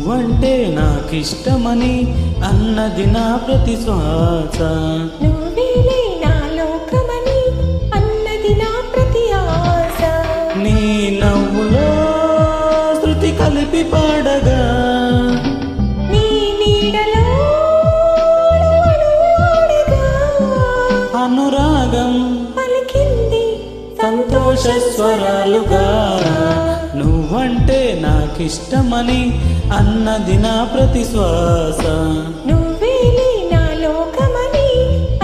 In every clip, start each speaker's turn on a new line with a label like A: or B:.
A: నువ్వంటే నాకిష్టమని అన్నది నా ప్రతి శ్వాస.
B: నువ్వేలే నా లోకమని అన్నది నా ప్రతి ఆశ.
A: నీ నవ్వులో శృతి కలిపి పాడగా
B: నీ నీడలో అడుగడుగుగా
A: అనురాగం
B: పలికింది
A: సంతోష స్వరాలుగా. నువ్వంటే నాకిష్టమని అన్నది నా ప్రతి శ్వాస.
B: నువ్వేలే నా లోకమని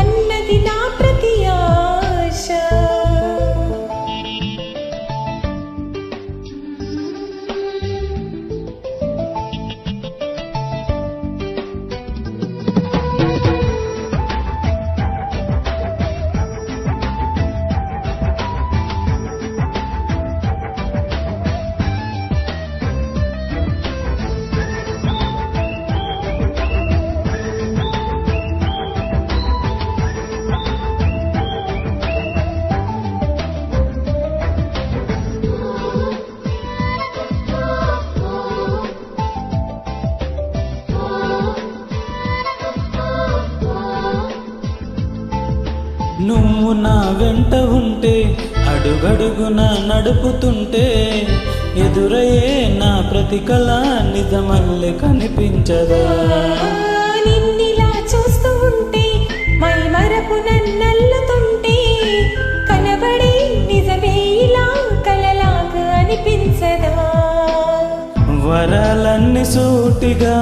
B: అన్నది నా ప్రతి ఆశ.
A: నువ్వు నా వెంట ఉంటే అడుగడుగున నడుపుతుంటే ఎదురయ్యే నా ప్రతి కళ నిజమల్లె కనిపించదా.
B: నిన్నిలా చూస్తూ ఉంటే మై మరపు నన్నల్లుతుంటే కనబడే నిజమే ఇలా కలలాగా అనిపించదా.
A: వరాలన్నీ సూటిగా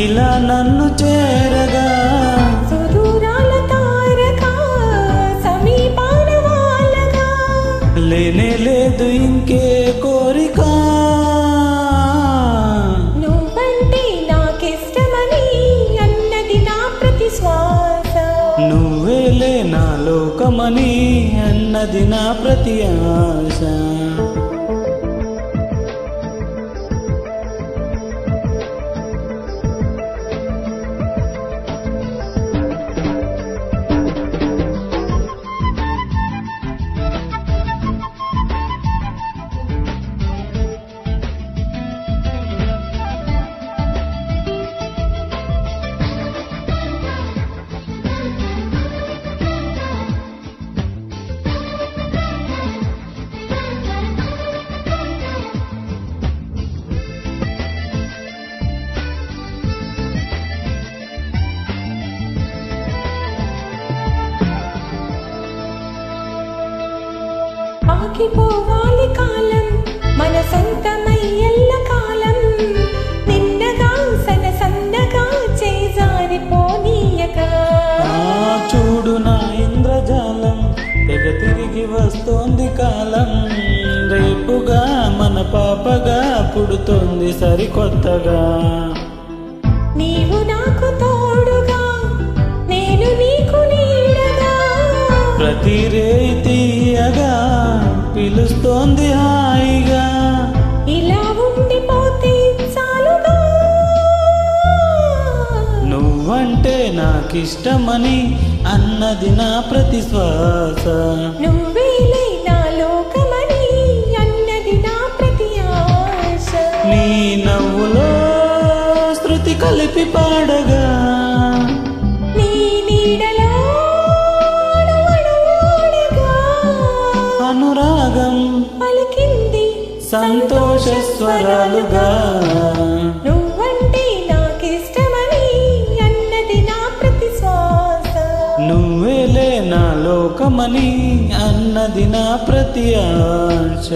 A: ఇలా నన్ను చేరగా
B: సుదూరాల తారక సమీపాన వాలగా
A: లేనే లేదు ఇంకే కోరిక.
B: నువ్వంటే నాకిష్టమని అన్నది నా ప్రతి శ్వాస.
A: నువ్వేలే నా లోకమని అన్నది నా ప్రతి ఆశ.
B: ఆగిపోవాలి కాలం మన సొంతమై ఎల్ల కాలం నిన్నగా సన్నగా చేజారిపోనీయక.
A: చూడు నా ఇంద్రజాలం తెగ తిరిగి వస్తోంది కాలం. రేపుగా మన పాపగా పుడుతోంది సరికొత్తగా.
B: నీవు నాకు తోడుగా నేను నీకు నీడగా
A: ప్రతి రేతియగా పిలుస్తోంది హాయిగా.
B: ఇలా ఉండిపోతే చాలుగా.
A: నువ్వంటే నాకిష్టమని అన్నది నా ప్రతి శ్వాస.
B: నువ్వేలే నా లోకమని అన్నది నా ప్రతి ఆశ.
A: నీ నవ్వులో శృతి కలిపి పాడగా
B: నీ నీడలో అడుగడుగుగా
A: అనురాగం
B: పలికింది
A: సంతోష స్వరాలుగా.
B: నువ్వంటే నాకిష్టమని అన్నది నా ప్రతి శ్వాస.
A: నువ్వేలే నా లోకమని అన్నది నా ప్రతి ఆశ.